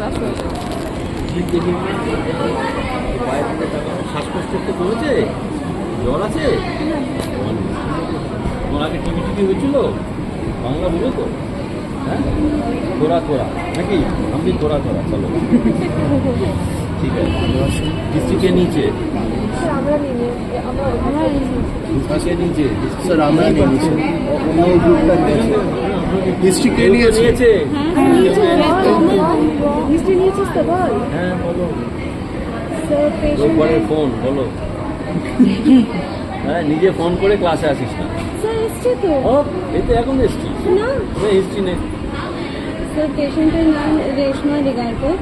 Class হয়েছে। শ্বাসকষ্ট তো কমেছে? জ্বর আছে? তোমার আগে টিভি হয়েছিল? বাংলা বুঝো তো? হ্যাঁ, তোরা নাকি আমি তোরা চলো ঠিক আছে। ডিস্ট্রিক্টে নিচে নিচে স্যার আমরা নিয়ে নিচ্ছি, অন্য গ্রুপটা নিয়েছে, ডিস্ট্রিক্টে নিয়েছে। হ্যাঁ বলো, রোববারের ফোন বলো। হ্যাঁ, নিজে ফোন করে ক্লাসে আসিস না। ও এই তো এখন এসছিস না? হিস্ট্রি নেই। স্যার পেশেন্টের নাম রেশমা দিগারকর,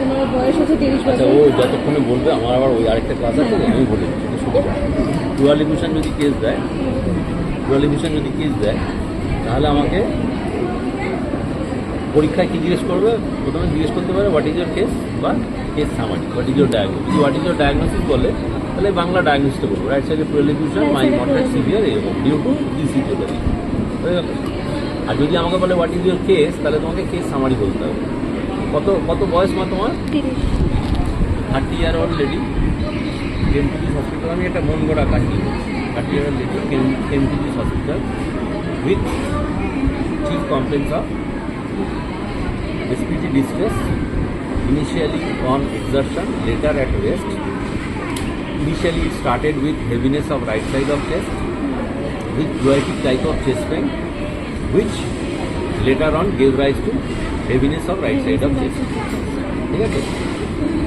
ওনার বয়স হচ্ছে 30 আচ্ছা, বছর। ও যতক্ষণে বলবে আমার আবার ওই আরেকটা ক্লাস আছে, আমি বলে দিচ্ছি সুবিধা। ডুয়ালিভিশন যদি কেস দেয়, তাহলে আমাকে পরীক্ষায় কী জিজ্ঞেস করবে? প্রথমে জিজ্ঞেস করতে পারে হোয়াট ইজ ইয়োর কেস বা case summary, what is your diagnosis. What is your diagnosis বলে তাহলে বাংলা ডায়াগনোসিসটা বলবো, রাইট সাইডে ডুয়ালিভিশন মাই মডারেট সিভিয়ার এরকম ডিউ টু ডিসি চলে দিই, হয়ে গেল। আর যদি আমাকে বলে হোয়াট ইজ ইয়োর কেস, তাহলে তোমাকে কেস সামারি বলতে হবে। কত বয়স মা তোমার? 30 year-old লেডি, কেমপিজি হসপিটাল। আমি একটা মন গড়া কাহিনী। 30-year-old লেডি, কেমপিজি hospital with chief complaints of SPG distress, initially on exertion, later at rest. Initially it started with heaviness of right side of chest, with pruitic type of chest pain, which later on gave rise to heaviness of right side of chest. Okay?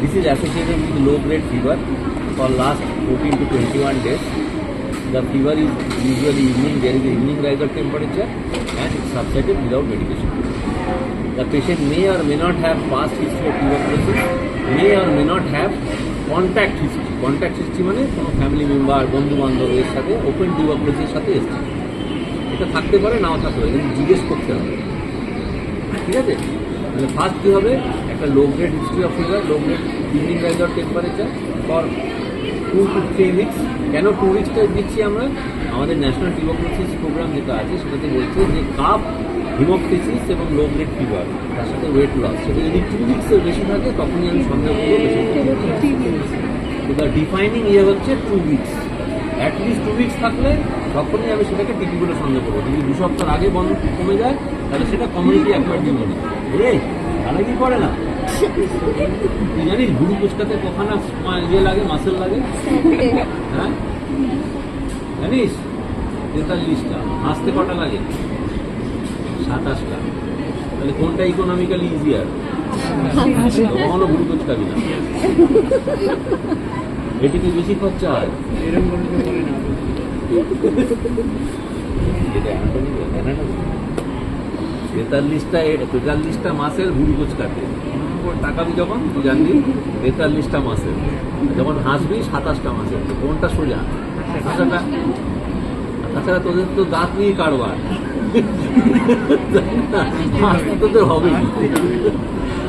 This is associated with low grade fever for last 14 to 21 days. The fever is usually evening, there is evening rise of temperature and it subsided without medication. The patient may or may not have past history of tuberculosis, may or may not have contact history. Contact history মানে কোনো family member, বন্ধু বান্ধবের সাথে open টিউবারকুলোসিসের সাথে এসছে। এটা থাকতে পারে, নাও থাকতে পারে, কিন্তু জিজ্ঞেস করতে হবে, ঠিক আছে? তাহলে ফার্স্ট কী হবে? একটা low grade history of fever, low grade evening rise of temperature for 2 to 3 weeks। কেন 2 weeks দিচ্ছি আমরা? আমাদের ন্যাশনাল টিউবারকুলোসিস প্রোগ্রাম যেটা আছে সেটাতে বলছে যে কাফ, হিমোপ্টিসিস এবং লো গ্রেড ফিভার, তার সাথে ওয়েট লস, সেটা যদি 2 weeks-এর বেশি থাকে তখনই আমি সন্দেহ করবো পেশেন্ট। তো দ্য ডিফাইনিং হচ্ছে 2 weeks। অ্যাটলিস্ট 2 weeks থাকলে তখনই আমি সেটাকে টিপি বলে সন্দেহ করবো। যদি 2 সপ্তাহ আগে বন্ধ কমে যায় তাহলে সেটা কমিউনিটি অ্যাকোয়ার্ড নিউমোনিয়া। তাহলে কি করে না? তুই জানিস গুরু কোচকাতে কখানা লাগে, মাসেল লাগে? হ্যাঁ জানিস? 43টা। হাসতে কটা লাগে? 27টা। তাহলে কোনটা ইকোনমিক্যালি ইজিয়ার? কখনো গুরু কোচকাবি না, এটিকে বেশি খরচা হয়। এটা 43টা মাসের ভুল কোচকাতে টাকাবি যখন তুই জানবি 43টা মাসের, যখন হাসবি 27টা মাসের। কোনটা সোজা? তাছাড়া তোদের তো দাঁত নিয়ে কারবার, হাসতে তোদের হবে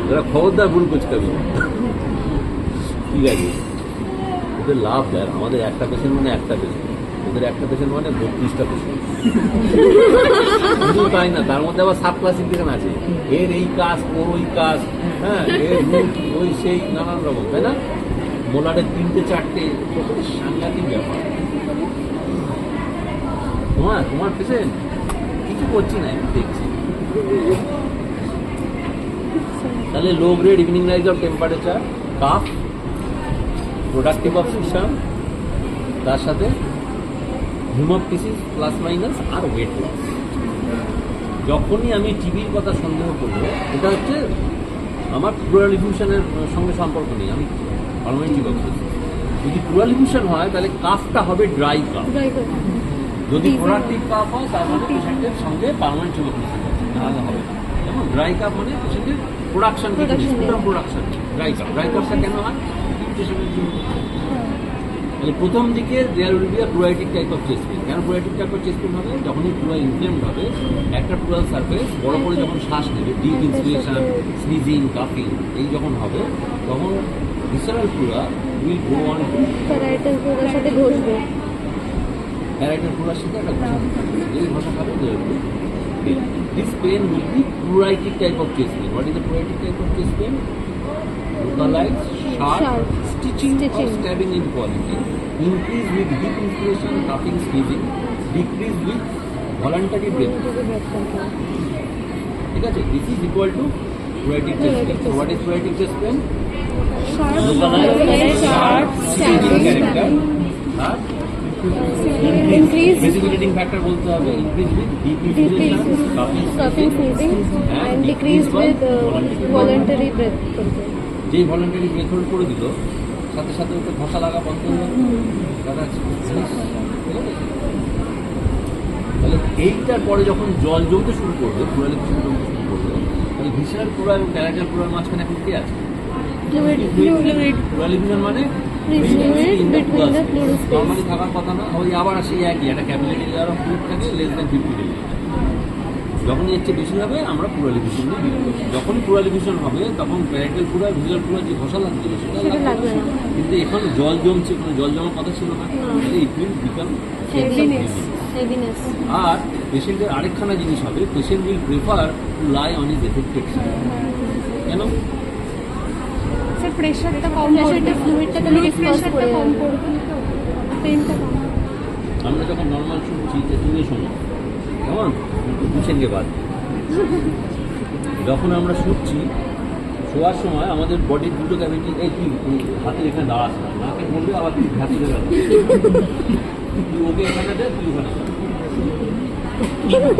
তোরা খবরদার ভুল কোচকাবি, ঠিক আছে? ওদের লাভ দেয়, আমাদের একটা পেশেন্ট মানে একটা পেশেন্ট, ওদের একটা পেশেন্ট মানে 32টা পেশেন্ট। শুধু তাই না, তার মধ্যে আবার সাব ক্লাসিফিকেশন আছে, এর এই কাজ, ওর ওই কাজ, হ্যাঁ, এর রুট ওই সেই নানান রকম, তাই না? মোলারের 3টে 4টে, সাংঘাতিক ব্যাপার। তোমার পেশেন্ট কিছু করছি না, আমি দেখছি। তাহলে low grade evening rise of temperature, calf, productive of system, তার সাথে হিমোপ্টিসিস প্লাস মাইনাস আর ওয়েট লস। যখনই আমি টিবির কথা সন্দেহ করবো, এটা হচ্ছে আমার প্লুরাল ইফিউশনের সঙ্গে সম্পর্ক নেই, আমি পার্মানেন্ট টিউবারকুলোসিস। যদি প্লুরাল ইফিউশন হয় তাহলে কাফটা হবে ড্রাই কাফ। যদি প্রোডাক্টিভ কাফ হয় তার মানে পেশেন্টের সঙ্গে পার্মানেন্ট টিউবারকুলোসিস আলাদা হবে। যেমন ড্রাই কাফ মানে পেশেন্টের প্রোডাকশন, প্রোডাকশন ড্রাই কাফটা কেন হয়? তাহলে প্রথম দিকে there will be a pleuritic type of chest pain. কেন pleuritic type of chest pain হবে? যখনই পুরো ইনফ্লেমড হবে, একটা প্লুরাল সারফেস বড় করে যখন শ্বাস নেবে, ডিপ ইন্সপিরেশন, স্নিজিং, কাফিং, এই যখন হবে তখন visceral pleura will go on to parietal প্লুরার সাথে ঘষবে। প্যারাইটাল প্লুরার সাথে একটা এই ভাষা খাবে pain. This pain will be pruritic type of chest pain. What is the pruritic type of chest pain? Localized, sharp, Sharp. stitching or Stitching. stabbing in quality. Increase with deep inspiration, coughing, sneezing. Decrease with voluntary breath. ঠিক আছে? This is equal to pruritic chest pain. So what is pruritic chest pain? Localized, sharp, Stitching stabbing, character. R increase precipitating factor বলতে হবে increase with deep inspiration, coughing, coughing, sneezing, and decrease with voluntary breath control. যেই voluntary breadth hold করে দিল সাথে সাথে ওকে ঘষা লাগা বন্ধ হয়ে গেল। দাদা ঠিক আছে? তাহলে এইটার পরে যখন জল জমতে শুরু করবে, প্লুরালিফিকেশন জমতে শুরু করবে, তাহলে ভিসারাল প্লুরা এবং প্যারাটাল প্লুরার মাঝখানে এখন কে আছে? Fluid. প্লুরালিফিকেশন মানে Fluid between the pleural space. Normally থাকার কথা না, ওই আবার সেই একই একটা ক্যাপিলারি লেয়ার অফ ফ্লুইড থাকে লেস দ্যান 50 মিলি। যখনই এর চেয়ে বেশি হবে আমরা প্লুরালিফিকেশন নিয়ে ডিল করব। যখনই প্লুরালিফিকেশন হবে তখন প্যারাটাল প্লুরা ভিসারাল প্লুরা যে ঘষা লাগছিল সেটা সেটা লাগবে না। কিন্তু এখন জল জমছে, কোনো জল জমার কথা ছিল না, তাহলে ইট উইল বিকাম Heaviness. আর পেশেন্টের আরেকখানা জিনিস হবে, patient will prefer to lie on is affected side. কেন? স্যার প্রেশারটা কম প্রেশারটা ফ্লুইডটা তাহলে এক্সপোজ করে কম করবে পেনটা কম আমরা যখন নর্মাল শুনছি যে তুমি শোনো কেমন বুঝেনগে বাদ, যখন আমরা শুনছি শোয়ার সময় আমাদের বডির দুটো ক্যাভিটি, এই তুই হাতে এখানে দাঁড়াস না, নাকে বলবে আবার তুই হাতে গেল, তুই ওকে এখানে দে, তুই ওখানে যা।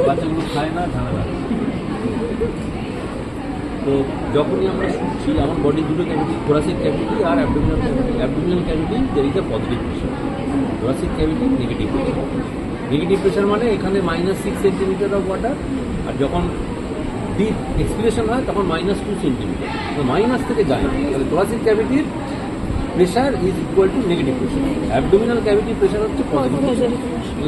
বাচ্চাগুলো খায় না, ঝামেলা। তো যখনই আমরা শুনছি আমার বডির দুটো ক্যাভিটি, থোরাসিক ক্যাভিটি আর abdominal cavity, abdominal cavity there is a positive pressure, thoracic cavity negative pressure. Negative pressure মানে এখানে -6 সেন্টিমিটার অফ ওয়াটার, আর যখন ডিপ এক্সপিরেশন হয় তখন -2 সেন্টিমিটার। তো মাইনাস থেকে যায়, তাহলে থোরাসিক ক্যাভিটির pressure is equal to negative pressure, abdominal ক্যাভিটির প্রেশার হচ্ছে পজিটিভ প্রেশার।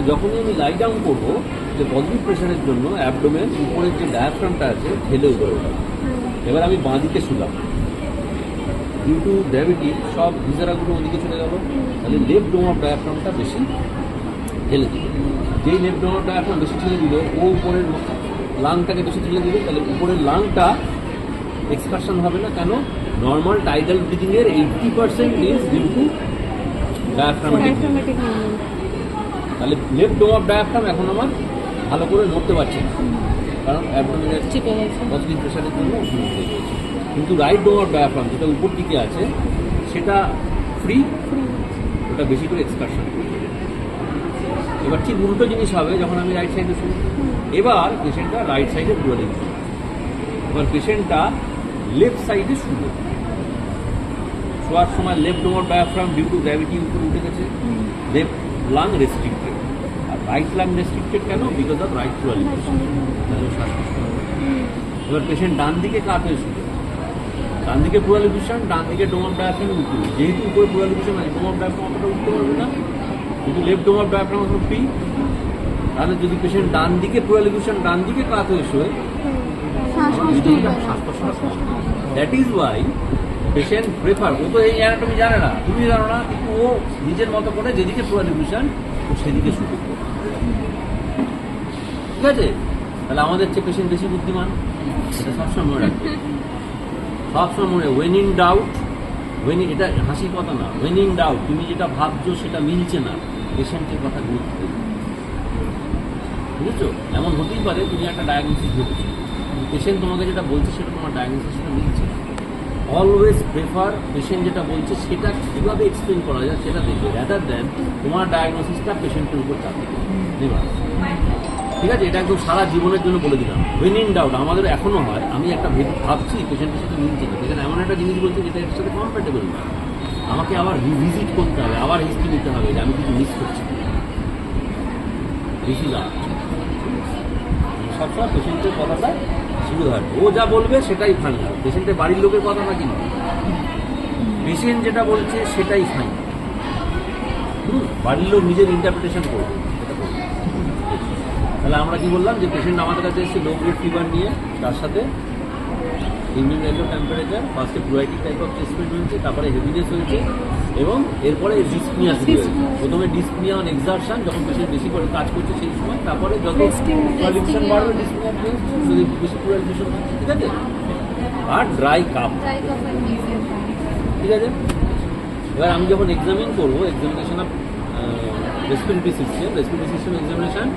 যখনই আমি লাই ডাউন করবো, যে পজিটিভ প্রেশারের জন্য অ্যাবডোমেন উপরের যে ডায়াফ্রামটা আছে ঠেলে উপরে ওঠা। এবার আমি বাঁ দিকে শুলাম, ডিউ টু গ্র্যাভিটি সব ভিসারাগুলো ওদিকে চলে গেল, তাহলে লেফট ডোম অফ ডায়াফ্রামটা বেশি ঠেলে দিল। যেই লেফট ডোম অফ ডায়াফ্রাম বেশি ঠেলে দিল, ও উপরের লাংটাকে বেশি ঠেলে দিল, তাহলে উপরের লাংটা এক্সকারশন হবে না। কেন? নর্মাল টাইডাল ব্রিদিংয়ের 80% is due to diaphragmatic. Diaphragmatic movement. তাহলে লেফট ডোম অফ ডায়াফ্রাম এখন আমার ভালো করে নড়তে পারছে না, কারণ অ্যাবডোমিনের চেপে গেছে। পজিটিভ প্রেশারের জন্য ফ্রি হয়ে গেছে। কিন্তু রাইট ডোম অফ ডায়াফ্রাম যেটা উপর দিকে আছে সেটা ফ্রি, ওটা বেশি করে এক্সকারশন করবে। এবার ঠিক উল্টো জিনিস হবে যখন আমি রাইট সাইডে শুনি। এবার পেশেন্টটা রাইট সাইডে ডুয়ালিং শুনবে, এবার পেশেন্টটা লেফট সাইডে শুনবে। শোয়ার সময় left dome of diaphragm due to gravity উপরে উঠে গেছে, লেফট লাং রেস্ট্রিক্টেড, আর রাইট লাং রেস্ট্রিক্টেড কেন? বিকজ অফ রাইট ডুয়ালিং। শ্বাসকষ্ট হবে। এবার পেশেন্ট ডান দিকে কাত হয়ে শুনবে, ডান দিকে প্লুরালিফিকেশন, ডান দিকে ডোম অফ ডায়াফ্রাম উঠবে। যেহেতু উপরে প্লুরালিফিকেশন আছে, ডোম অফ ডায়াফ্রাম অতটা উঠতে পারবে না, কিন্তু লেফট ডোম অফ ডায়াফ্রাম এখন ফ্রি। তাহলে যদি পেশেন্ট ডান দিকে প্লুরালিফিকেশন, ডান দিকে কাত হয়ে শোয়, শ্বাসকষ্টটা কম। That is why patient prefer, ও তো এই অ্যানাটমি জানে না, তুমি জানো না, কিন্তু ও নিজের মতো করে যেদিকে প্লুরালিফিকেশন ও সেদিকে শুরু করবে। ঠিক আছে? তাহলে আমাদের চেয়ে পেশেন্ট বেশি বুদ্ধিমান, এটা সবসময় মনে রাখবে। সবসময় মনে, ওয়েন ইন ডাউট, এটা হাসির কথা না, ওয়েন ইন ডাউট, তুমি যেটা ভাবছো সেটা মিলছে না, পেশেন্টের কথা গুরুত্ব দেবে। বুঝেছো? এমন হতেই পারে তুমি একটা ডায়াগনোসিস ভেবেছো, পেশেন্ট তোমাকে যেটা বলছে সেটা তোমার ডায়াগনোসিস সেটা মিলছে না। অলওয়েজ প্রেফার পেশেন্ট যেটা বলছে সেটা কীভাবে এক্সপ্লেন করা যায় সেটা দেখবে, র্যাদার দেন তোমার ডায়াগনোসিসটা পেশেন্টের উপর চাপিয়ে দেবে। ঠিক আছে? এটা একদম সারা জীবনের জন্য বলে দিলাম। ওয়েন ইন ডাউট আমাদের এখনও হয়, আমি একটা ভাবছি পেশেন্টের সাথে মিলছে না, এখানে এমন একটা জিনিস বলছে যেটা এর সাথে কমফর্টেবল না, আমাকে আবার রিভিজিট করতে হবে, আবার হিস্ট্রি নিতে হবে যে আমি কিছু মিস করছি। বেশি লাভ সবসময় পেশেন্টের কথাটা শুরু হয়, ও যা বলবে সেটাই ফাইনাল, পেশেন্টের বাড়ির লোকের কথা না, কিন্তু পেশেন্ট যেটা বলছে সেটাই ফাইনাল। বাড়ির লোক নিজের ইন্টারপ্রিটেশন করবে। তাহলে আমরা কি বললাম যে পেশেন্ট আমাদের কাছে এসে লো গ্রেড ফিভার নিয়ে, তার সাথে ইমিউনাইজো টেম্পারেচার, ফার্স্টে প্লুরাইটিক টাইপ অফ চেস্ট পেন হয়েছে, তারপরে হেভিনেস হয়েছে, এবং এরপরে ডিসপনিয়া শুরু হয়েছে। প্রথমে ডিসপনিয়া অন এক্সারশন, যখন পেশেন্ট বেশি করে কাজ করছে সেই সময়, তারপরে যত কোয়ালিফিকেশন বাড়বে ডিসপনিয়া যদি বেশি কোয়ালিফিকেশন হচ্ছে, ঠিক আছে। আর dry cough, Dry cough and nasal. ঠিক আছে। এবার আমি যখন এক্সামিন করবো, examination of respiratory system examination,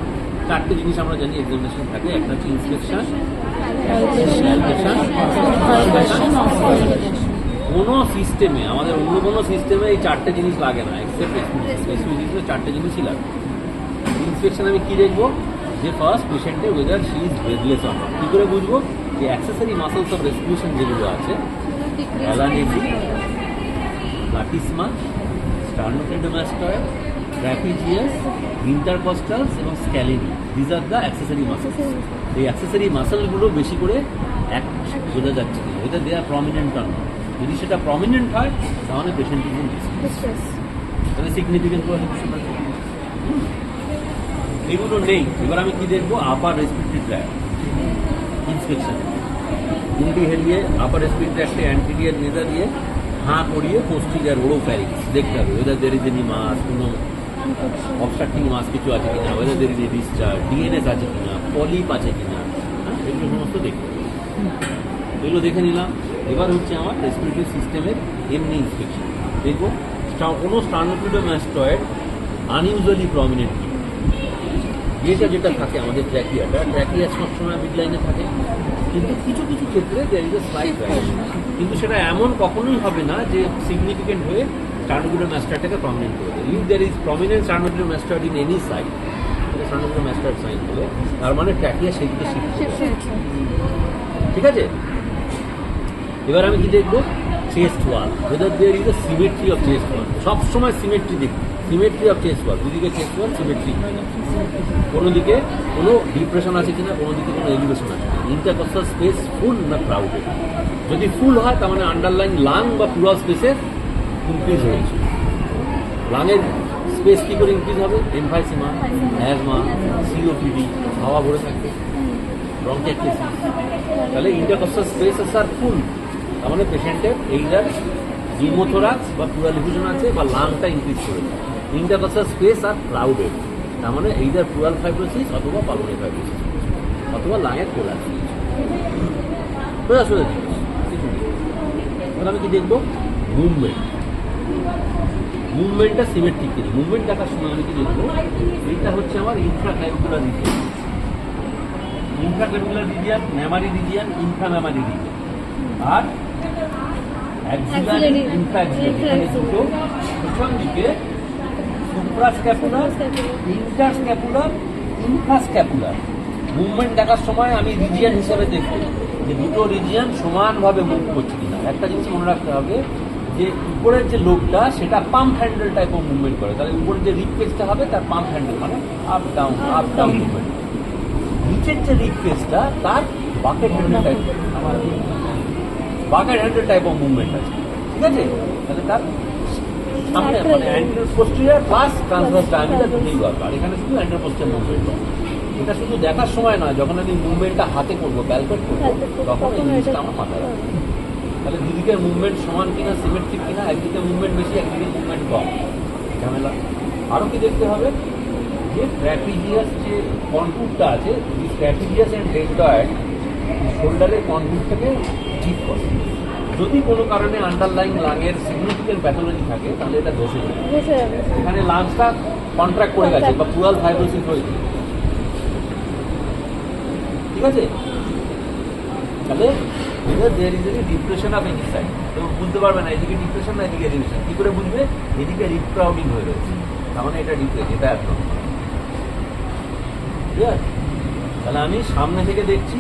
চারটে জিনিস আমরা জানি এক্সামিনেশন থাকে। একটা হচ্ছে ইন্সপেকশন, কোনো সিস্টেমে, আমাদের অন্য কোনো সিস্টেমে এই চারটে জিনিস লাগে না, এক্সেপ্ট রেসপিরেটরি চারটে জিনিসই লাগে। ইন্সপেকশন আমি কি দেখবো, যে ফার্স্ট পেশেন্টের whether she is breathless on. কী করে বুঝবো, যে অ্যাক্সেসরি মাসলস অফ রেসপিরেশন যেগুলো আছে, অ্যালানেসি, প্লাটিসমা, স্টার্নোক্লেডোমাস্টয়েড, ট্র্যাপিজিয়াস, ইন্টারকস্টালস এবং scaleni, these are the accessory muscles. এই অ্যাক্সেসরি মাসলগুলো বেশি করে বোঝা যাচ্ছে না, ওইটা দেয়া প্রমিনেন্ট অন। যদি সেটা প্রমিনেন্ট হয় তাহলে পেশেন্ট ইজ ইন ডিস্ট্রেস, তাহলে সিগনিফিকেন্ট এগুলো নেই। এবার আমি কি দেখবো, আপার রেসপিরেটরি ট্র্যাক্ট ইন্সপেকশন। উল্টি হেলিয়ে আপার রেসপিরেটরি ট্র্যাক্টে অ্যান্টিরিয়ার নেজা দিয়ে হাঁ করিয়ে পোস্টিরিয়ার ওরোফ্যারিংস দেখতে হবে, whether there is any mass, কোনো অবস্ট্রাক্টিং মাস কিছু আছে কিনা, whether there is a discharge, DNS আছে কিনা, পলিপ আছে কিনা, হ্যাঁ, এগুলো সমস্ত দেখতে হবে। এগুলো দেখে নিলাম। এবার হচ্ছে আমার রেসপিরেটরি সিস্টেমের এমনি ইন্সপেকশন। দেখবো কোনো স্টার্নোক্লেডোমাস্টয়েড আনইউজুয়ালি প্রমিনেন্ট, যেটা থাকে আমাদের ট্র্যাকিয়া সবসময় মিড লাইনে থাকে, কিন্তু কিছু কিছু ক্ষেত্রে there is a slight variation, কিন্তু সেটা এমন কখনোই হবে না যে সিগনিফিকেন্ট হয়ে স্টার্নোক্লেডোমাস্টয়েডটাকে প্রমিনেন্ট করে দেয়। If there is prominent sternocleidomastoid in any side, sternocleidomastoid sign হলে তার মানে ট্র্যাকিয়া সেদিকে শিফট হচ্ছে, ঠিক আছে। এবার আমি কি দেখবো, chest wall, whether there is a symmetry of chest wall. সবসময় সিমেট্রি দেখি, সিমেট্রি অফ চেস্ট ওয়াল, দুদিকে চেস্ট ওয়াল সিমেট্রি, কোনো দিকে কোনো ডিপ্রেশন আছে কিনা, কোনো দিকে কোনো এলিভেশন আছে কিনা, ইন্টারকস্টাল স্পেস ফুল না ক্রাউডেড। যদি ফুল হয় তার মানে আন্ডারলাইন লাং বা প্লুরাল স্পেসের ইনক্রিজ হয়েছে। লাংয়ের স্পেস কী করে ইনক্রিজ হবে, এমফাইসিমা, অ্যাজমা, সিওপিডি, হাওয়া ভরে থাকবে, ব্রঙ্কাইটিস, তাহলে ইন্টারকস্টাল স্পেসেস আর ফুল, তার মানে পেশেন্টের এইটার নিউমোথোরাক্স বা প্লুরাল ডিফিউশন আছে বা লাংটা ইনক্রিজ করেছে। ইন্টারকস্টাল স্পেস আর ক্রাউডেড, তার মানে এইটার প্লুরাল ফাইব্রোসিস অথবা পালমোনারি ফাইব্রোসিস অথবা লাংয়ের কোলাপস। আসলে কিছু নেই। তাহলে আমি কি দেখবো, মুভমেন্টটা সিমেট্রিক কিনা। মুভমেন্ট দেখার সময় আমি কি দেখবো, এইটা হচ্ছে আমার ইন্ট্রাক্লাভিকুলার রিজিয়ন, মেমারি রিজিয়ন, ইনফ্রামেমারি রিজিয়ন, আর অ্যাক্সিলারি, ইনফ্রাঅ্যাক্সিলারি, দুটো পিছন দিকে সুপ্রাস্ক্যাপুলার, ইন্টারস্ক্যাপুলার, ইনফ্রাস্ক্যাপুলার। মুভমেন্ট দেখার সময় আমি রিজিয়ন হিসেবে দেখবো যে দুটো রিজিয়ন সমানভাবে মুভ করছে কিনা। একটা জিনিস মনে রাখতে হবে যে উপরের যে লোকটা সেটা pump handle type of movement করে, তাহলে উপরের যে রিপ পেজটা হবে তার পাম্প হ্যান্ডেল মানে আপ ডাউন মুভমেন্ট। নিচের যে রিপ পেজটা তার বাকেট হ্যান্ডেল টাইপ, আমার bucket handle type of movement আছে, ঠিক আছে। তাহলে তার সামনে মানে anterior posterior plus transverse diameter দুটোই দরকার। এখানে শুধু অ্যান্টিরিয়র পোস্টেরিয়র মুভমেন্ট, এটা শুধু দেখার সময় নয়, যখন আমি মুভমেন্টটা হাতে করবো, ব্যালপেট করবো, তখন এই জিনিসটা আমার মাথায় রাখবো। তাহলে দুদিকের মুভমেন্ট সমান কিনা, সিমেট্রিক কিনা, একদিকে মুভমেন্ট বেশি একদিকে মুভমেন্ট কম, ঝামেলা। আরও কি দেখতে হবে, যে ট্র্যাপিজিয়াস যে কনট্যুরটা আছে, এই ট্র্যাপিজিয়াস অ্যান্ড ডেল্টয়েড শোল্ডারের কনট্যুরটাকে ঠিক করে। যদি কোনো কারণে আন্ডারলাইন লাংয়ের সিগনিফিকেন্ট প্যাথোলজি থাকে তাহলে এটা ধসে যাবে, এখানে লাংসটা কন্ট্রাক্ট করে গেছে বা প্লুরাল ফাইব্রোসিস হয়েছে, ঠিক আছে। তাহলে there is a depression of any side, তো বুঝতে পারবে না এদিকে ডিপ্রেশন না এদিকে এলিভেশন, কী করে বুঝবে, এদিকে রিপ ক্রাউডিং হয়ে রয়েছে, তার মানে এটা ডিপ্রেশন, এটা একদম ঠিক আছে। তাহলে আমি সামনে থেকে দেখছি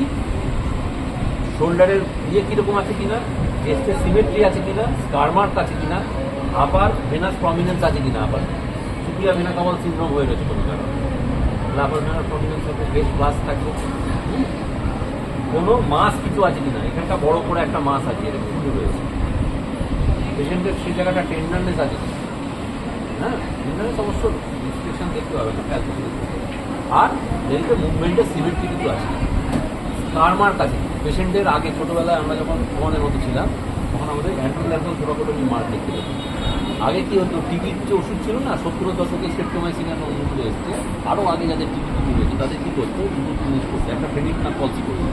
শোল্ডারের ইয়ে কীরকম আছে কিনা, চেস্টের সিমেট্রি আছে কিনা, স্কার মার্ক আছে কিনা, আপার ভেনাস প্রমিনেন্স আছে কিনা, আপার সুপিয়া ভেনা কামাল সিনড্রোম হয়ে রয়েছে কোনো কারণে, তাহলে আপার ভেনাস প্রমিনেন্স হবে, বেশ প্লাস থাকবে। কোনো মাস কিছু আছে কিনা, এখানটা বড় করে একটা মাস আছে, এটা ফুলে রয়েছে, পেশেন্টের সেই জায়গাটা টেন্ডারনেস আছে কিনা, হ্যাঁ টেন্ডারনেস অবশ্য ডিসক্রিপশন দেখতে হবে না, ক্যালকুলেশন। আর যেহেতু মুভমেন্টের সিমেট্রি কিছু আছে, স্কার মার্ক আছে কিনা, পেশেন্টের আগে ছোটোবেলায় আমরা যখন তোমাদের মতো ছিলাম তখন আমাদের অ্যান্টিনার্ভাল থোরাকোটমি মার দেখতে পেতাম। আগে কী হতো, টিভির যে ওষুধ ছিল না, 70-এর দশকে স্ট্রেপ্টোমাইসিন এর ওষুধগুলো এসছে, আরও আগে যাদের টিভি হয়েছে তাদের কী করতো, দুটো জিনিস করতো। একটা ফেনিকনাপ পলসি করতো,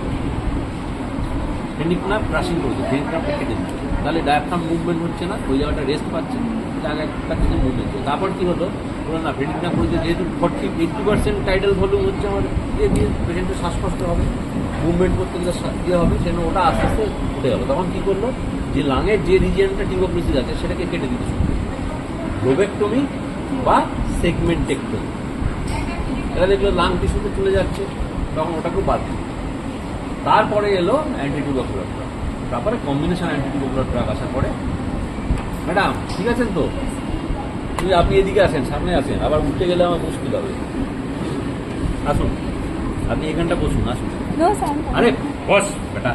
ফেনিকনাপ ক্রাশিং করতো, ফেনিকনাপটা কেটে দিত, তাহলে ডায়াফ্রাম মুভমেন্ট হচ্ছে না, ওই জায়গাটা রেস্ট পাচ্ছে, জায়গাটা থেকে মুভমেন্ট হচ্ছে। তারপর কী হলো, বলো না ফেনিকনাপ করতে যেহেতু 40-80% টাইডাল ভলিউম হচ্ছে আমাদের, দিয়ে পেশেন্টের শ্বাসকষ্ট হবে, মুভমেন্ট করতে গেলে ইয়ে হবে, সেজন্য ওটা আস্তে আস্তে উঠে গেলো। তখন কী করলো, যে লাঙের যে রিজিয়নটা টিউবারকুলোসিস আছে সেটাকে কেটে দিতে শুরু করলো, লোবেক্টমি বা সেগমেন্টেক্টমি। এটা দেখলো লাং টিস্যুতে চলে যাচ্ছে, তখন ওটাকেও বাদ দিল। তারপরে এলো অ্যান্টিটিউবারকুলার ড্রাগ, তারপরে কম্বিনেশন অ্যান্টিটিউবারকুলার ড্রাগ আসার পরে, ম্যাডাম ঠিক আছেন তো, আপনি এদিকে আসেন, সামনে আসেন, আবার উঠতে গেলে আমার মুশকিল হবে, আসুন আপনি এখানটা বসুন, আসুন। No sir. আরে বস বেটা,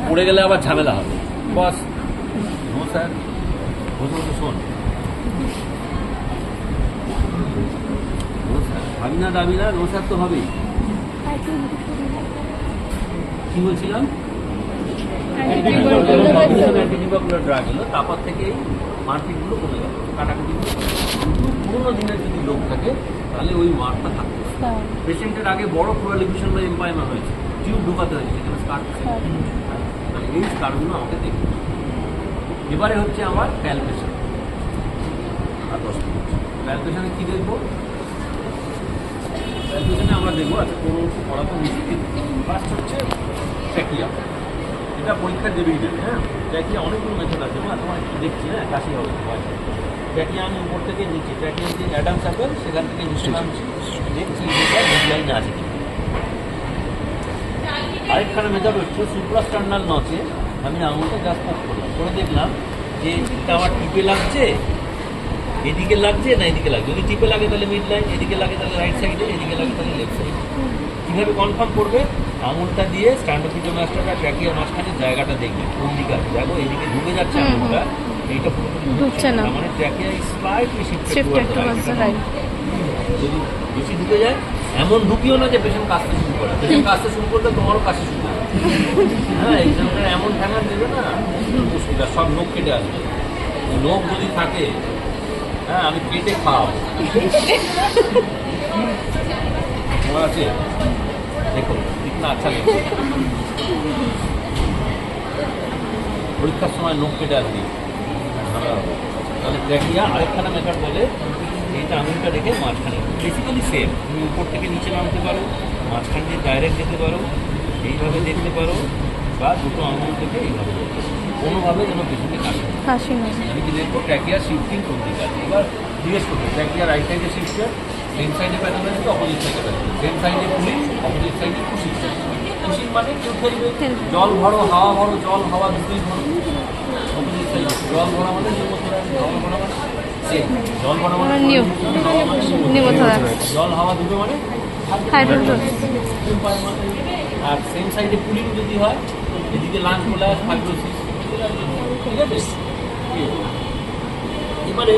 পড়ে গেলে আবার ঝামেলা হবে, বস। নো স্যার, বসে বসে শোন। নো স্যার, ভাবি না দাবি না, নো স্যার তো হবেই। কি বলছিলাম, অ্যান্টিটিউবারকুলার ড্রাগ এলো, তারপর থেকেই মারপিটগুলো কমে গেল, কাটাকুটি। কিন্তু পুরোনো দিনের যদি লোক থাকে তাহলে ওই মারটা থাকবে। পেশেন্টের আগে বড় প্রলিফেশন বা এম্পাইমা হয়েছে, টিউব ঢোকাতে হয়েছে, সেখানে স্কার, মানে এই স্কারগুলো আমাকে দেখতে হবে। এবারে হচ্ছে আমার প্যালপেশন আর 10 মিনিট। প্যালপেশনে কী দেখবো, প্যালপেশনে আমরা দেখবো, আচ্ছা কোনো পড়া তো নিশ্চিত। ফার্স্ট হচ্ছে ট্র্যাকিয়া, এটা পরীক্ষা দেবেই দেবে। হ্যাঁ, ট্র্যাকিয়া অনেকগুলো মেথড আছে, না তোমার একটু দেখছি, হ্যাঁ কাশি হবে। ট্র্যাকিয়া আমি উপর থেকে নিচে, ট্র্যাকিয়া যে অ্যাডাম অ্যাপেল সেখান থেকে নিচে নামছি, দেখছি লাইনে আছে কি। আরেকখানে মেথড হচ্ছে সুপ্রাস্টার্নাল নচে আমি আঙুলটা জাস্ট পোক করলাম, করে দেখলাম যে এটা আমার টিপে লাগছে, এদিকে লাগছে না এদিকে লাগছে। যদি টিপে লাগে তাহলে মিড লাইন, এদিকে লাগে তাহলে রাইট সাইডে, এদিকে লাগে তাহলে লেফট সাইডে। কীভাবে কনফার্ম করবে, আঙুলটা দিয়ে স্ট্যান্ডোফিটোমাস্টার বা ট্র্যাকিয়ার মাঝখানে জায়গাটা দেখবে কোন দিকে আছে। দেখো এদিকে ঢুকে যাচ্ছে আঙুলটা, এইটা পুরোপুরি ঢুকছে না, মানে trachea slightly shifted towards the right. যদি বেশি ঢুকে যায়, এমন ঢুকিও না যে পেশেন্ট কাশতে শুরু করে, পেশেন্ট কাশতে শুরু করলে তোমারও কাশতে শুরু করে। হ্যাঁ, এক্সামিনার এমন ঠ্যাঙা দেবে না, মুশকিল, সব নখ কেটে আসবে। নখ যদি থাকে, হ্যাঁ আমি কেটে খাওয়াবো, তোমার আছে দেখো কিতনা আচ্ছা লাগছে। পরীক্ষার সময় নখ কেটে আসবি, তাহলে ট্র্যাকিয়া। আরেকখানা মেথড বলে এইটা আঙুলটা রেখে মাঝখানে, বেসিক্যালি সেম, তুমি উপর থেকে নিচে নামতে পারো, মাঝখান দিয়ে ডাইরেক্ট যেতে পারো, এইভাবে দেখতে পারো, বা দুটো আঙুল থেকে এইভাবে দেখতে পারো, কোনোভাবে যেন পেছনে কাশি না। আমি কি দেখবো ট্র্যাকিয়া শিফটিং কোন দিকে আছে। এবার জিজ্ঞেস করবো ট্র্যাকিয়া রাইট সাইডে শিফট, সেম সাইডে প্যাথোলজি তো অপোজিট সাইডে প্যাথোলজি, সেম সাইডে পুলিং, অপোজিট সাইডে খুশি। খুশি মানে কেউ ফেলবে, জল ভরো হাওয়া ভরো, জল হাওয়া দুটোই ভরো। অপোজিট সাইডে জল ভরা মানে নিমোথোরাক্স, হাওয়া ভরা মানে সেম, জল ভরা মানে জল হাওয়া দুটো মানে হাইড্রোডোসিস। আর সেম সাইডে পুলিং যদি হয়, এদিকে লাঞ্চ বলে ফাইব্রোসিস, ঠিক আছে। এবারে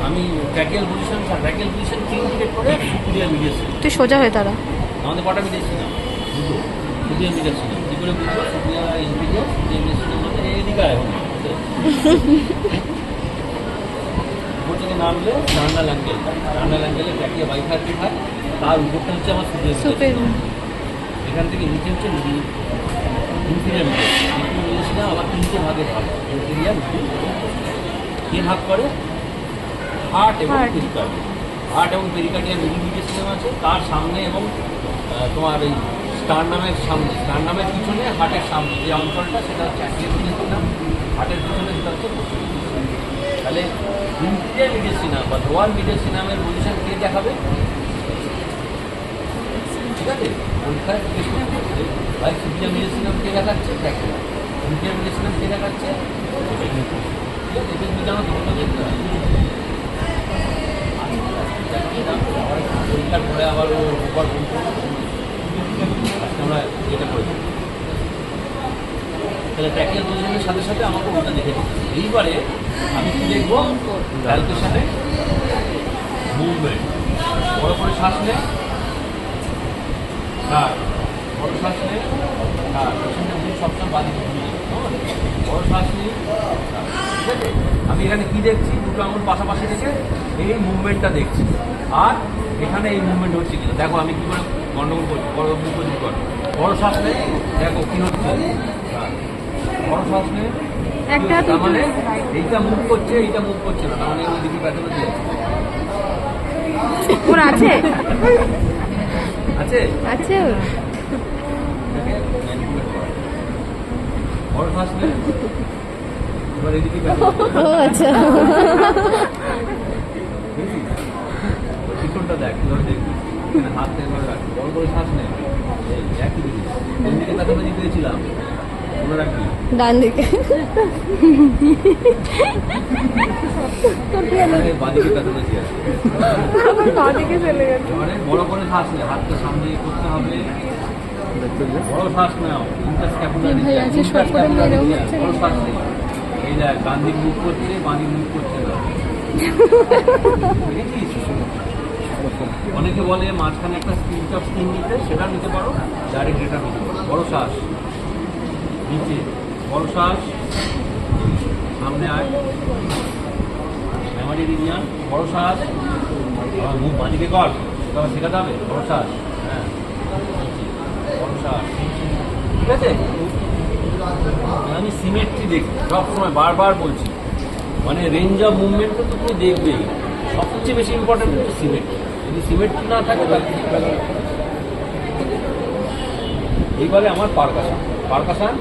আমি ট্র্যাকিয়াল পজিশন কি ইন্ডিকেট করে, সুপিরিয়র মিডিয়াল সিনাম। তুই সোজা হয়ে তারা আমাদের কটা মিডিয়াল সিনাম, দুটো, সুপিরিয়র মিডিয়াল সিনাম। কী করে বুঝবো সুপিরিয়র ইনফিরিয়র? সুপিরিয়র মিডিয়াল সিনাম মানে এদিকে এখন উপর থেকে নামলে টার্নাল অ্যাঙ্গেল, টার্নাল অ্যাঙ্গেলে ট্র্যাকিয়া বাইফার্কেট হয়, তার উপরটা হচ্ছে আমার সুপিরিয়র মিডিয়াল সিনাম। এখান থেকে নিচে হচ্ছে ইনফিরিয়র মিডিয়াল সিনাম। আবার তিনটে ভাগে ভাগ, ইনফিরিয়র কে ভাগ করে, হার্ট এবং পেরিকার্ডিয়াম। হার্ট এবং পেরিকার্ডিয়াম মিডিয়াল সিস্টেম আছে, তার সামনে এবং তোমার এই স্টারনামের সামনে, স্টারনামের পিছনে হার্টের সামনে যে অঞ্চলটা, সেটা হচ্ছে অ্যান্টিরিয়র মিডিয়াল সিস্টেম, হার্টের পিছনে সেটা হচ্ছে পোস্টেরিয়র মিডিয়াল সিস্টেম। তাহলে ইনফিরিয়র মিডিয়াল সিস্টেম বা লোয়ার মিডিয়াল সিস্টেমের পজিশন কে দেখাবে, ঠিক আছে, পরীক্ষায় জিজ্ঞেস করতে হবে ভাই সুপিরিয়র মিডিয়াল সিস্টেম কে দেখাচ্ছে, ট্র্যাকিয়া, ইনফিরিয়র মিডিয়াল সিস্টেম কে দেখাচ্ছে, ঠিক আছে। এটা জানো দুটো দেখতে হবে। পরীক্ষার পরে আবার ও উপর আমরা এটা করে দিই। তাহলে ট্র্যাকিয়াল পজিশনের সাথে সাথে আমাকে ওটা দেখে দিচ্ছি। এইবারে আমি কি দেখবো, প্যালপেশনে মুভমেন্ট, বড় করে শ্বাস নেয়, আর বড় শ্বাস নে, ছাড়। পেশেন্টের মুখ সবসময় বাদিকে ঘুরিয়ে বড় শ্বাস নি, ছাড়। ঠিক আছে? আমি এখানে কি দেখছি, দুটো আঙুল পাশাপাশি রেখে এই মুভমেন্টটা দেখছি, আর এখানে এই মুভমেন্ট হচ্ছে কিনা দেখো। আমি কি করে গন্ডগোল করছি, বড় মুখ কর। বড় শ্বাস নে, দেখো কি হচ্ছে। ছাড়। বড় শ্বাস নে, একটা তার মানে এইটা মুভ করছে, এইটা মুভ করছে না, তার মানে ওই দিকে প্যাথোলজি আছে। ওর আছে আছে আছে ওর এটাকে manipulate করা। বড় শ্বাস নে, এবার এদিকে pathology। ও আচ্ছা। বুঝলি? পিছনটা দেখ, কিভাবে দেখবি, এখানে হাত থেকে ধরে রাখ, বড় করে শ্বাস নে। এই একই জিনিস, কোন দিকে প্যাথোলজি দিয়েছিলাম মনে রাখবি। ডান দিকে। বাদিকে প্যাথোলজি আছে। বাদিকে চলে গেছে এবারে বড় করে শ্বাস নে, হাতটা সামনে করতে হবে। বড় শ্বাস নাও, ইন্টারস্ক্যাপুলার ভাই, আজকে শর্ট করে মেরেও হচ্ছে না। বড় শ্বাস নে। এই দেখ, ডান দিক মুভ করছে, বাঁ দিক মুভ করছে না। দেখেছিস? অনেকে বলে মাঝখানে একটা স্ক্রিন অফ স্ক্রিন নিতে, সেটা নিতে পারো, ডাইরেক্ট ডেটা নিতে পারো। বড় শ্বাস নিচে, বড় শ্বাস সামনে আয়, মেমারি রিজিয়ান, বড় শ্বাস, আবার মুখ বাঁদিকে কর, তবে শেখাতে হবে। বড় শ্বাস, হ্যাঁ, নিচে, বড় শ্বাস, ঠিক আছে? আমি সিমেট্রি দেখি সবসময়, বারবার বলছি, মানে রেঞ্জ অফ মুভমেন্ট তো তুমি দেখবেই, সবচেয়ে বেশি ইম্পর্টেন্ট হচ্ছে সিমেট্রি। যদি সিমেট্রি না থাকে তাহলে এইবারে আমার পারকাশন, পারকাশন,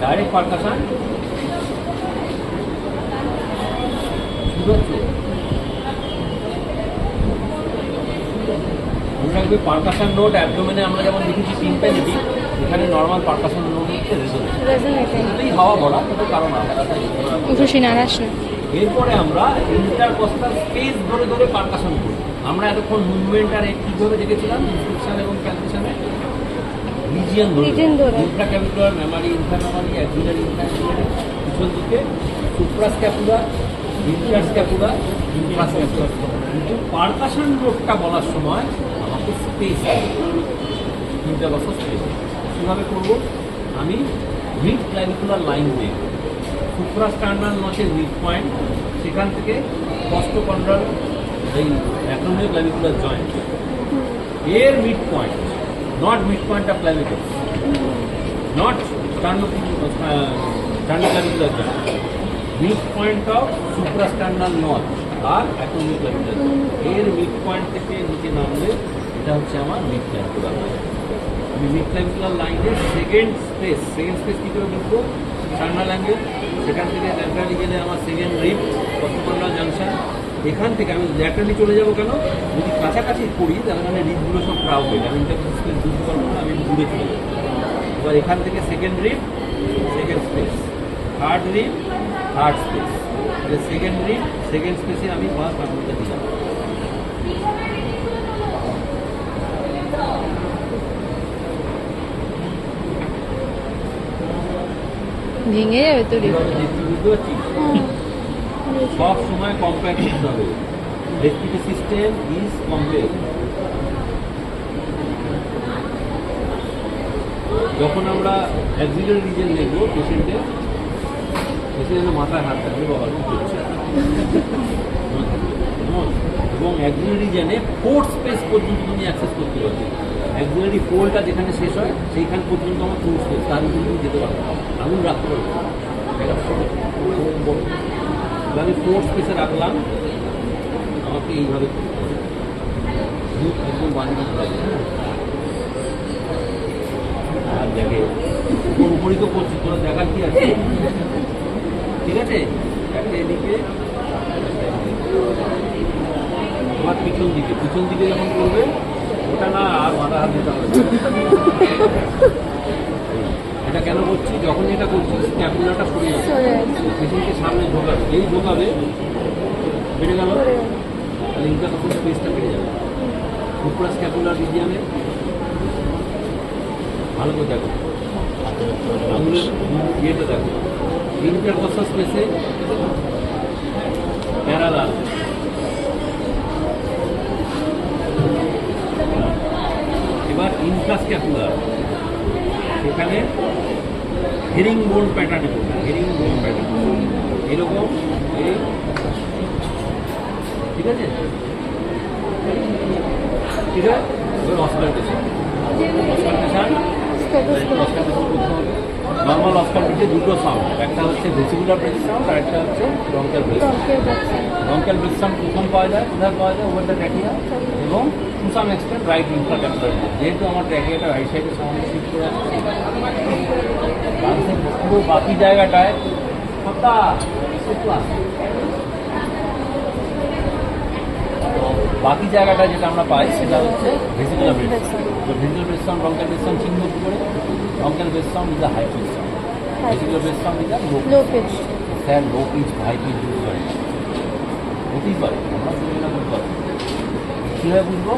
ডাইরেক্ট পারকাশন, বুঝতে মনে রাখবে পারকাশন নোট অ্যাবডোমেনে আমরা যেমন দেখেছি টিম্প্যানিটি, এখানে নর্মাল পারকাশন নোট হচ্ছে রেজোনেন্স। রেজোনেটিং। হাওয়া ভরা, কিন্তু কারণ আলাদা। খুশি নারাজ না। এরপরে আমরা ইন্টারকস্টাল স্পেস ধরে ধরে পারকাশন করি। আমরা এতক্ষণ মুভমেন্ট আর কীভাবে দেখেছিলাম, ইনফ্লেকশন এবং ক্যালকুলেশনে রিজিয়ন ধরে, ইন্ট্রাক্যাভিকুলার, মেমারি, ইনফ্রামেমারি, অ্যাক্সিলারি, ইন্ট্রাক্যাভিকুলার, পিছন দিকে সুপ্রাস্ক্যাপুলার, ইন্টারস্ক্যাপুলার, ইনফ্রাস্ক্যাপুলার। কিন্তু পারকাশন রোডটা বলার সময় আমাকে স্পেস, ইন্টারকস্টাল স্পেস কীভাবে করবো, আমি মিড ক্লাভিকুলার লাইন দেখব, সুপ্রাস্টার্নাল নচের মিড পয়েন্ট, সেখান থেকে কস্টোকন্ড্রাল এই অ্যাক্রোমিও ক্লাভিকুলার জয়েন্ট, এর mid point, not mid point of clavicle, not sternoclavicular joint, mid point of suprasternal notch আর অ্যাক্রোমিও ক্লাভিকুলার জয়েন্ট, এর মিড পয়েন্ট থেকে নিচে নামলে এটা হচ্ছে আমার মিড ক্লাভিকুলার লাইন। আমি মিড ক্লাভিকুলার লাইনের সেকেন্ড স্পেস কী করে বুঝবো, টার্নাল অ্যাঙ্গেল, সেখান থেকে ল্যাটারালি গেলে আমার সেকেন্ড রিপ, কস্টোকন্ড্রাল জাংশন, এখান থেকে আমি ল্যাটারালি চলে যাবো কেন, যদি কাছাকাছি করি তাহলে মানে রিপগুলো সব ক্রাউডেড, আমি ইন্টারকস্টাল স্পেস বুঝতে পারবো না, আমি দূরে চলে যাবো। এবার এখান থেকে সেকেন্ড রিপ, সেকেন্ড স্পেস, থার্ড রিপ, থার্ড স্পেস, তাহলে সেকেন্ড রিপ, সেকেন্ড স্পেসে আমি ফার্স্ট আঙুলটা দিলাম। ভেঙে যাবে তো রে। বুঝতে পারছিস? সব সময় কম্প্যাক্ট করতে হবে। Respiratory system is complex. যখন আমরা অ্যাক্সিলারি রিজন দেখবো পেশেন্টের, পেশেন্টের মাথায় হাত রাখবে, বাবা কি করছে, এবং অ্যাক্সিলারি রিজনে ফোর্থ স্পেস পর্যন্ত তুমি অ্যাক্সেস করতে পারবে। অ্যাক্সিলারি ফোল্ডটা যেখানে শেষ হয় সেইখান পর্যন্ত আমার ফোর্থ স্পেস, তার উপরে তুমি যেতে পারবে, আঙুল রাখতে পারবে। আমি ফোর্থ স্পেসে রাখলাম, আমাকে এইভাবে করতে হবে, মুখ একদম বাঁধিয়ে দিতে হবে। আর দেখে উপরই তো করছি, তোরা দেখার কি আছে, ঠিক আছে? একটা এদিকে, তোমার পিছন দিকে যখন করবে ওটা না আর মাথা হাত দিতে হবে। এটা কেন করছি, যখন এটা করছি স্ক্যাপুলাটা সরে যাচ্ছে, পেশেন্টকে সামনে ঢোকাবে, এই ঢোকাবে বেড়ে গেল, তাহলে ইন্টারকস্টাল স্পেসটা বেড়ে যাবে। সুপ্রাস্ক্যাপুলার রিজিয়নে ভালো করে দেখো, আঙুলের ইয়েটা দেখো, ইন্টারকস্টাল স্পেসে প্যারালাল, এবার ইনফ্রাস্ট্রাকচার সেখানে হেরিং বোন প্যাটার্নে করবে, হেরিং বোন প্যাটার্ন এরকম এই, ঠিক আছে? ঠিক আছে, এবার অস্কালটেশন নর্মাল অস্কালটেশনে দুটো সাউন্ড, একটা হচ্ছে ভেসিকুলার ব্রেথ সাউন্ড আর একটা হচ্ছে bronchial breath sound. Bronchial breath sound প্রথম পাওয়া যায়, কোথায় পাওয়া যায়? ওভার দ্য ট্র্যাকিয়া এবং to some extent right infrascapular. যেহেতু আমার ট্র্যাকিয়াটা রাইট সাইডে সাউন্ড শিফট করে আসছে, পুরো বাকি জায়গাটায় একটু আসে। বাকি জায়গাটা যেটা আমরা পাই সেটা হচ্ছে ভেসিকুলার ব্রেথ সাউন্ড। তো vesicular breath sound bronchial breath sound চিহ্ন কি করে? Bronchial breath sound is a high pitch sound, vesicular breath sound is a low pitch. Sir low pitch high pitch use করে হতেই পারে, আমরা বুঝি না বুঝতে পারি। কীভাবে বুঝবো?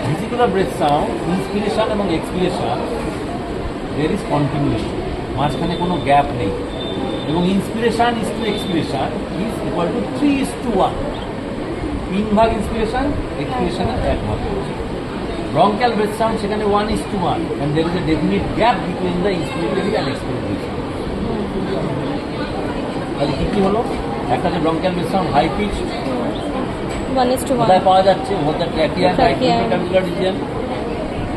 ভেসিকুলার ব্রেথ সাউন্ড ইন্সপিরেশন এবং এক্সপিরেশন দেয়ার ইজ কন্টিনিউয়েশন, মাঝখানে কোনো গ্যাপ নেই, এবং inspiration is to expiration is equal to 3:1। 3 ভাগ ইন্সপিরেশন, এক্সপিরেশনে 1 ভাগ। ব্রঙ্কিয়াল ব্রেথ সাউন্ড সেখানে 1:1 and there is a definite gap between the inspiratory and expiratory sound। তাহলে কি হলো? একটা যে bronchial breath sound high pitch, 1:1 কোথায় পাওয়া যাচ্ছে? Over the trachea and right intratracheal region।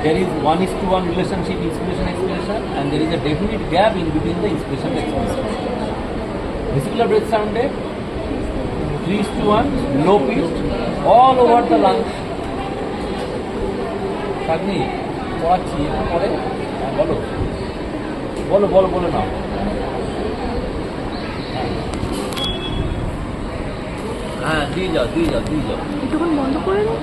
There is 1:1 relationship inspiration expiration and there is a definite gap in between the inspiration and expiration। Vesicular breath sound 3:1 low pitched all over the lungs। আপনি পড়াচ্ছি একটু পরে, বলো বলো বলো বলে নাও। হ্যাঁ দিয়ে যাও দিয়ে যাও দিয়ে যাও। একটুক্ষণ বন্ধ করে দাও।